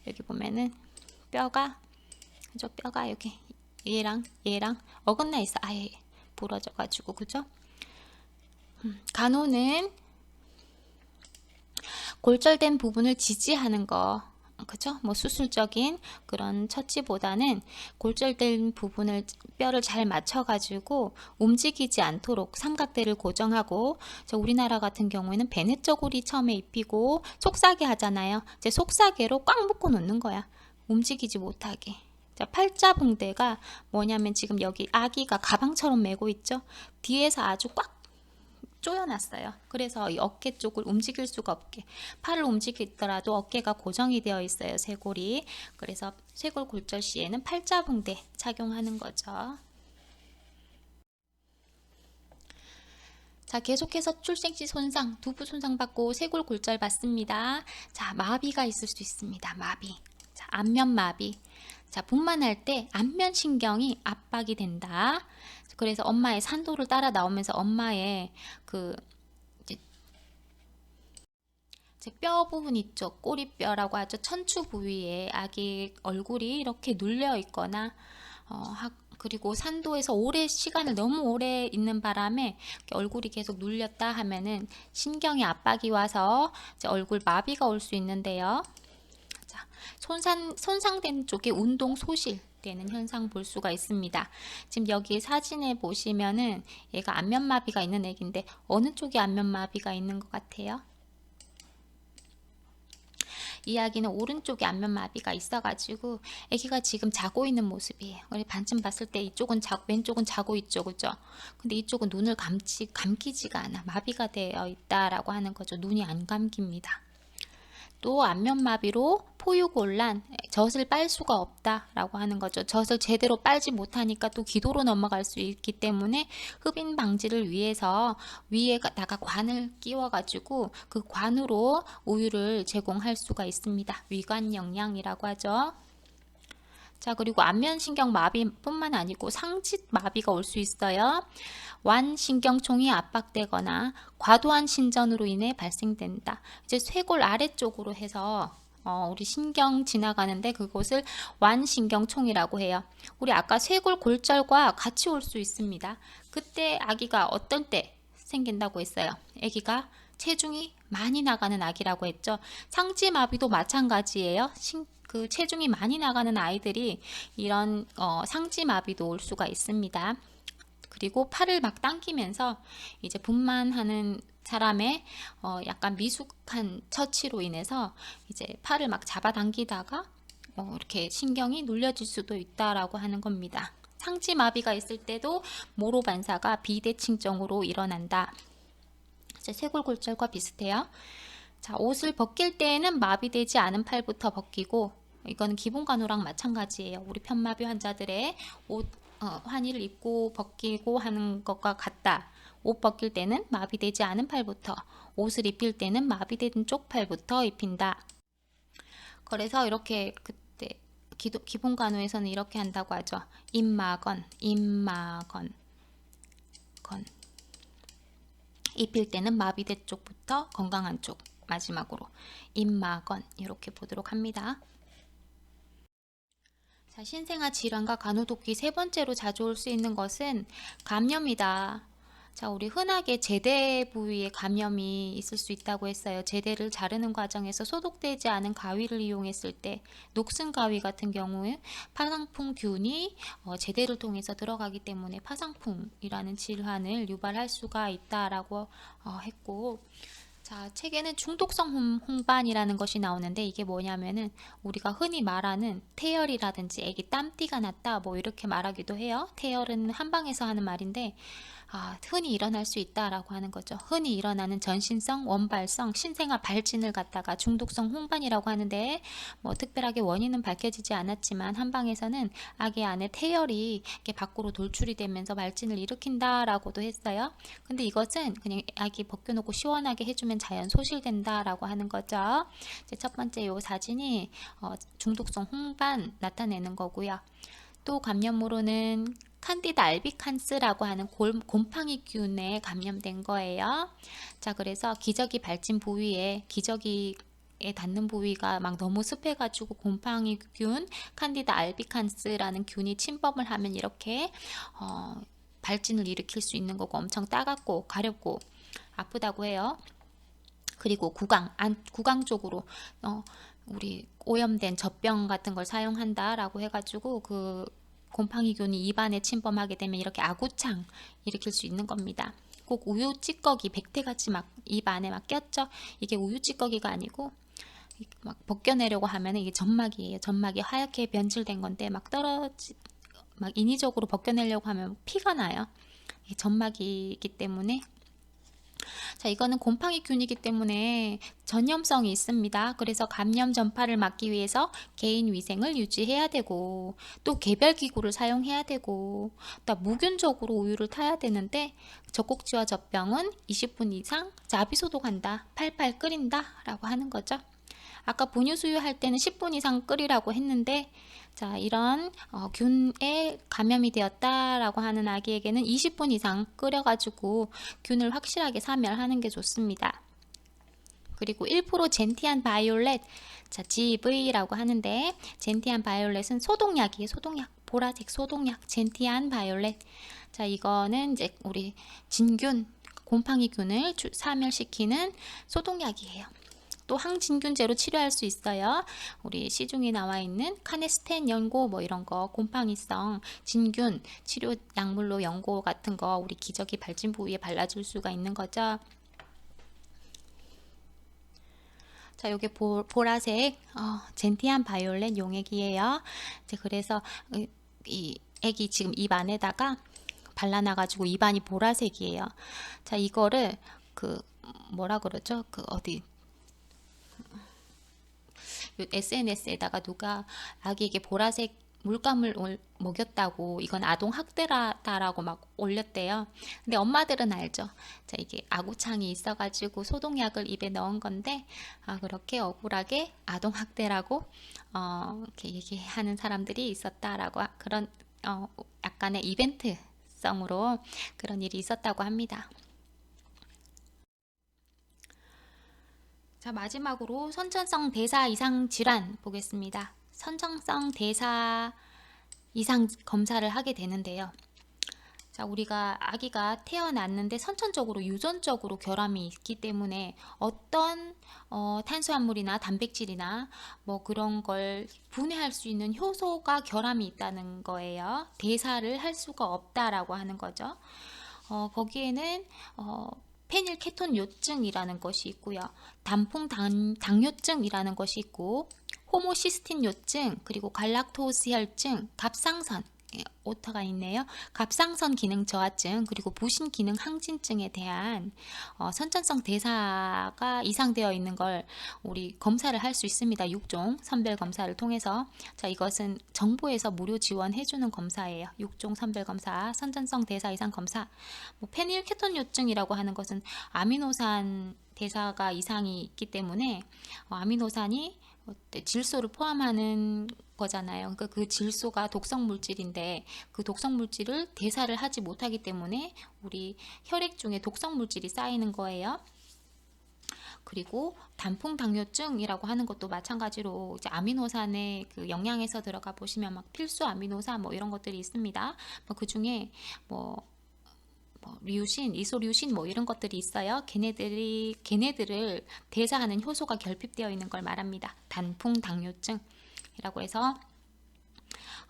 여기 보면은 뼈가 그죠? 뼈가 여기 얘랑 어긋나 있어. 아예 부러져 가지고 그죠? 간호는 골절된 부분을 지지하는 거, 그죠? 뭐 수술적인 그런 처치보다는 골절된 부분을 뼈를 잘 맞춰가지고 움직이지 않도록 삼각대를 고정하고, 우리나라 같은 경우에는 베네저고리 처음에 입히고 속사계 하잖아요. 이제 속사계로 꽉 묶어 놓는 거야. 움직이지 못하게. 자, 팔자붕대가 뭐냐면 지금 여기 아기가 가방처럼 메고 있죠? 뒤에서 아주 꽉 조여놨어요. 그래서 이 어깨 쪽을 움직일 수가 없게, 팔을 움직이더라도 어깨가 고정이 되어 있어요, 쇄골이. 그래서 쇄골 골절 시에는 팔자붕대 착용하는 거죠. 자, 계속해서 출생시 손상, 두부 손상 받고 쇄골 골절 받습니다. 자, 마비가 있을 수 있습니다. 마비. 자, 안면마비. 자, 분만할 때 안면신경이 압박이 된다. 그래서 엄마의 산도를 따라 나오면서 엄마의 그 이제 뼈 부분 있죠. 꼬리뼈라고 하죠. 천추 부위에 아기 얼굴이 이렇게 눌려 있거나 그리고 산도에서 오래 시간을 너무 오래 있는 바람에 얼굴이 계속 눌렸다 하면은 신경의 압박이 와서 이제 얼굴 마비가 올 수 있는데요. 자, 손상된 쪽에 운동 소실 되는 현상 볼 수가 있습니다. 지금 여기 사진에 보시면은 얘가 안면마비가 있는 애기인데 어느 쪽에 안면마비가 있는 것 같아요? 이 아기는 오른쪽에 안면마비가 있어가지고 아기가 지금 자고 있는 모습이에요. 우리 반쯤 봤을 때 이쪽은 왼쪽은 자고 있죠, 그죠? 근데 이쪽은 눈을 감기지가 않아. 마비가 되어 있다라고 하는 거죠. 눈이 안 감깁니다. 또 안면마비로 포유곤란, 젖을 빨 수가 없다라고 하는 거죠. 젖을 제대로 빨지 못하니까 또 기도로 넘어갈 수 있기 때문에 흡인 방지를 위해서 위에다가 관을 끼워가지고 그 관으로 우유를 제공할 수가 있습니다. 위관 영양이라고 하죠. 자, 그리고 안면신경 마비뿐만 아니고 상짓 마비가 올 수 있어요. 완신경총이 압박되거나 과도한 신전으로 인해 발생된다. 이제 쇄골 아래쪽으로 해서 우리 신경 지나가는데 그곳을 완신경총이라고 해요. 우리 아까 쇄골 골절과 같이 올 수 있습니다. 그때 아기가 어떤 때 생긴다고 했어요? 아기가 체중이 많이 나가는 아기라고 했죠. 상지마비도 마찬가지예요. 그 체중이 많이 나가는 아이들이 이런 상지마비도 올 수가 있습니다. 그리고 팔을 막 당기면서 이제 분만하는 사람의 약간 미숙한 처치로 인해서 이제 팔을 막 잡아당기다가 이렇게 신경이 눌려질 수도 있다라고 하는 겁니다. 상지마비가 있을 때도 모로 반사가 비대칭적으로 일어난다. 이제 쇄골골절과 비슷해요. 자, 옷을 벗길 때에는 마비되지 않은 팔부터 벗기고, 이거는 기본 간호랑 마찬가지예요. 우리 편마비 환자들의 옷 환의를 입고 벗기고 하는 것과 같다. 옷 벗길 때는 마비되지 않은 팔부터, 옷을 입힐 때는 마비된 쪽 팔부터 입힌다. 그래서 이렇게 그때 기본 간호에서는 이렇게 한다고 하죠. 임마건, 건. 입힐 때는 마비된 쪽부터 건강한 쪽, 마지막으로 임마건 이렇게 보도록 합니다. 자, 신생아 질환과 간호독기 세 번째로 자주 올 수 있는 것은 감염이다. 자, 우리 흔하게 제대 부위에 감염이 있을 수 있다고 했어요. 제대를 자르는 과정에서 소독되지 않은 가위를 이용했을 때, 녹슨 가위 같은 경우에 파상풍균이 제대를 통해서 들어가기 때문에 파상풍이라는 질환을 유발할 수가 있다라고 했고, 자, 책에는 중독성 홍반이라는 것이 나오는데 이게 뭐냐면은 우리가 흔히 말하는 태열이라든지 애기 땀띠가 났다 뭐 이렇게 말하기도 해요. 태열은 한방에서 하는 말인데 흔히 일어날 수 있다라고 하는 거죠. 흔히 일어나는 전신성, 원발성, 신생아 발진을 갖다가 중독성 홍반이라고 하는데 뭐 특별하게 원인은 밝혀지지 않았지만 한방에서는 아기 안에 태열이 이렇게 밖으로 돌출이 되면서 발진을 일으킨다라고도 했어요. 근데 이것은 그냥 아기 벗겨놓고 시원하게 해주면 자연 소실된다라고 하는 거죠. 이제 첫 번째 요 사진이 중독성 홍반 나타내는 거고요. 또 감염으로는 칸디다 알비칸스라고 하는 곰팡이균에 감염된 거예요. 자, 그래서 기저귀 발진 부위에 기저귀에 닿는 부위가 막 너무 습해가지고 곰팡이균, 칸디다 알비칸스라는 균이 침범을 하면 이렇게 발진을 일으킬 수 있는 거고 엄청 따갑고 가렵고 아프다고 해요. 그리고 구강 쪽으로 우리 오염된 젖병 같은 걸 사용한다라고 해가지고 그 곰팡이균이 입안에 침범하게 되면 이렇게 아구창 일으킬 수 있는 겁니다. 꼭 우유 찌꺼기 백태같이 막 입 안에 막 꼈죠. 이게 우유 찌꺼기가 아니고 막 벗겨내려고 하면 이게 점막이에요. 점막이 하얗게 변질된 건데 막 인위적으로 벗겨내려고 하면 피가 나요. 이게 점막이기 때문에. 자, 이거는 곰팡이균이기 때문에 전염성이 있습니다. 그래서 감염 전파를 막기 위해서 개인 위생을 유지해야 되고 또 개별기구를 사용해야 되고 또 무균적으로 우유를 타야 되는데 젖꼭지와 젖병은 20분 이상 자비소독한다, 팔팔 끓인다 라고 하는 거죠. 아까 분유수유 할 때는 10분 이상 끓이라고 했는데 자, 이런 균에 감염이 되었다라고 하는 아기에게는 20분 이상 끓여가지고 균을 확실하게 사멸하는 게 좋습니다. 그리고 1% 젠티안 바이올렛, 자, GV라고 하는데 젠티안 바이올렛은 소독약이에요. 소독약, 보라색 소독약, 젠티안 바이올렛. 자, 이거는 이제 우리 진균, 곰팡이균을 사멸시키는 소독약이에요. 또 항진균제로 치료할 수 있어요. 우리 시중에 나와 있는 카네스텐 연고 뭐 이런 거 곰팡이성 진균 치료 약물로 연고 같은 거 우리 기저귀 발진 부위에 발라줄 수가 있는 거죠. 자, 요게 보라색 젠티안 바이올렛 용액이에요. 이제 그래서 이 애기 지금 입 안에다가 발라놔가지고 입안이 보라색이에요. 자, 이거를 뭐라 그러죠? SNS에다가 누가 아기에게 보라색 물감을 먹였다고 이건 아동 학대라고 막 올렸대요. 근데 엄마들은 알죠. 자, 이게 아구창이 있어가지고 소독약을 입에 넣은 건데 그렇게 억울하게 아동 학대라고 이렇게 얘기하는 사람들이 있었다라고 그런 약간의 이벤트성으로 그런 일이 있었다고 합니다. 자, 마지막으로 선천성 대사 이상 질환 보겠습니다. 선천성 대사 이상 검사를 하게 되는데요. 자, 우리가 아기가 태어났는데 선천적으로 유전적으로 결함이 있기 때문에 어떤 탄수화물이나 단백질이나 뭐 그런 걸 분해할 수 있는 효소가 결함이 있다는 거예요. 대사를 할 수가 없다라고 하는 거죠. 거기에는 페닐케톤 요증이라는 것이 있고요. 단풍 당뇨증이라는 것이 있고 호모시스틴 요증, 그리고 갈락토스 혈증, 갑상선 오타가 있네요. 갑상선 기능 저하증, 그리고 부신 기능 항진증에 대한 선천성 대사가 이상되어 있는 걸 우리 검사를 할 수 있습니다. 6종 선별 검사를 통해서. 자, 이것은 정부에서 무료 지원해주는 검사예요. 6종 선별 검사, 선천성 대사 이상 검사. 페닐케톤 요증이라고 하는 것은 아미노산 대사가 이상이 있기 때문에 아미노산이 질소를 포함하는 거잖아요. 그러니까 그 질소가 독성 물질인데 그 독성 물질을 대사를 하지 못하기 때문에 우리 혈액 중에 독성 물질이 쌓이는 거예요. 그리고 단풍 당뇨증이라고 하는 것도 마찬가지로 이제 아미노산의 그 영양에서 들어가 보시면 막 필수 아미노산 뭐 이런 것들이 있습니다. 그 중에 류신, 이소류신 뭐 이런 것들이 있어요. 걔네들을 대사하는 효소가 결핍되어 있는 걸 말합니다. 단풍 당뇨증이라고 해서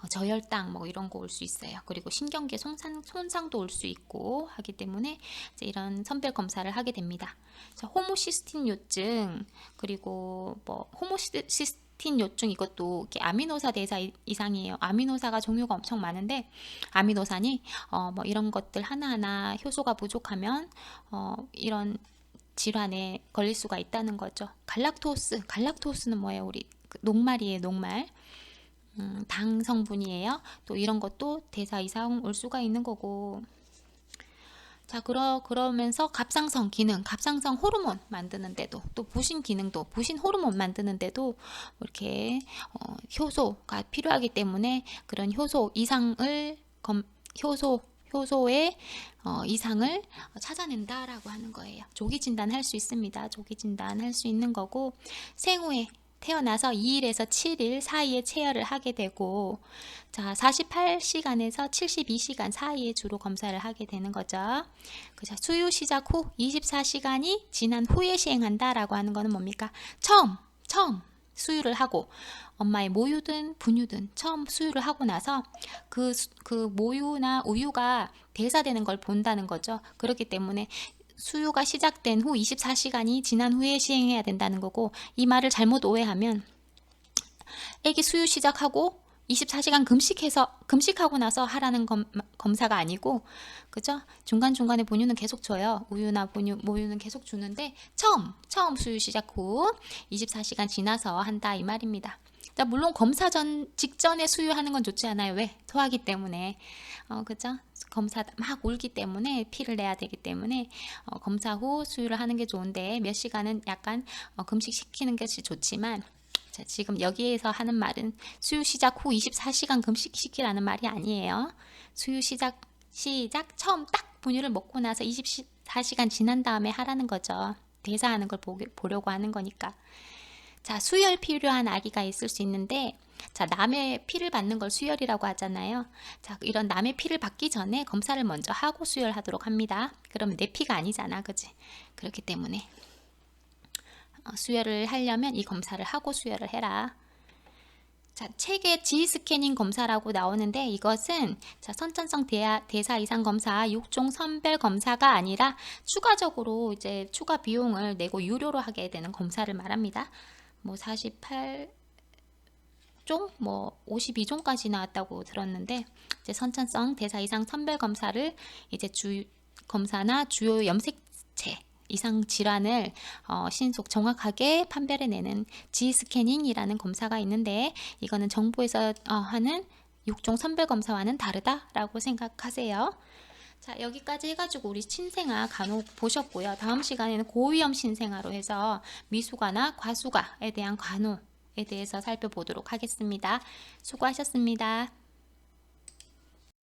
저혈당 뭐 이런 거 올 수 있어요. 그리고 신경계 손상도 올 수 있고 하기 때문에 이제 이런 선별 검사를 하게 됩니다. 자, 호모시스틴 요증, 그리고 뭐 호모시스틴 요증, 이것도 아미노사 대사 이상이에요. 아미노사가 종류가 엄청 많은데 아미노산이 뭐 이런 것들 하나하나 효소가 부족하면 이런 질환에 걸릴 수가 있다는 거죠. 갈락토스는 뭐예요? 우리 녹말이에요, 녹말. 당 성분이에요. 또 이런 것도 대사 이상 올 수가 있는 거고. 자, 그러면서 갑상선 기능, 갑상선 호르몬 만드는데도, 또 부신 기능도, 부신 호르몬 만드는데도 이렇게 효소가 필요하기 때문에 그런 효소 이상을 효소의 이상을 찾아낸다라고 하는 거예요. 조기 진단할 수 있습니다. 조기 진단할 수 있는 거고, 생후에 태어나서 2일에서 7일 사이에 체열을 하게 되고, 자, 48시간에서 72시간 사이에 주로 검사를 하게 되는 거죠. 그죠? 수유 시작 후 24시간이 지난 후에 시행한다라고 하는 거는 뭡니까? 처음 수유를 하고, 엄마의 모유든 분유든 처음 수유를 하고 나서 그 모유나 우유가 대사되는 걸 본다는 거죠. 그렇기 때문에 수유가 시작된 후 24시간이 지난 후에 시행해야 된다는 거고, 이 말을 잘못 오해하면 애기 수유 시작하고 24시간 금식하고 나서 하라는 검사가 아니고, 그죠? 중간중간에 분유는 계속 줘요. 우유나 모유는 계속 주는데 처음 수유 시작 후 24시간 지나서 한다 이 말입니다. 자, 물론 검사 직전에 수유하는 건 좋지 않아요. 왜? 토하기 때문에. 그죠? 검사 막 울기 때문에 피를 내야 되기 때문에 검사 후 수유를 하는 게 좋은데, 몇 시간은 약간 금식시키는 것이 좋지만, 자, 지금 여기에서 하는 말은 수유 시작 후 24시간 금식시키라는 말이 아니에요. 수유 시작 처음 딱 분유를 먹고 나서 24시간 지난 다음에 하라는 거죠. 대사하는 걸 보려고 하는 거니까. 자, 수혈 필요한 아기가 있을 수 있는데, 자, 남의 피를 받는 걸 수혈이라고 하잖아요. 자, 이런 남의 피를 받기 전에 검사를 먼저 하고 수혈하도록 합니다. 그러면 내 피가 아니잖아, 그지? 그렇기 때문에 수혈을 하려면 이 검사를 하고 수혈을 해라. 자, 책에 G스캐닝 검사라고 나오는데, 이것은 자, 선천성 대사 이상 검사 6종 선별 검사가 아니라 추가적으로 이제 추가 비용을 내고 유료로 하게 되는 검사를 말합니다. 뭐 48종, 뭐 52종까지 나왔다고 들었는데, 이제 선천성 대사 이상 선별 검사를 이제 검사나 주요 염색체 이상 질환을 신속 정확하게 판별해내는 G스캐닝이라는 검사가 있는데, 이거는 정부에서 하는 6종 선별 검사와는 다르다라고 생각하세요. 자, 여기까지 해가지고 우리 신생아 간호 보셨고요. 다음 시간에는 고위험 신생아로 해서 미숙아나 과숙아에 대한 간호에 대해서 살펴보도록 하겠습니다. 수고하셨습니다.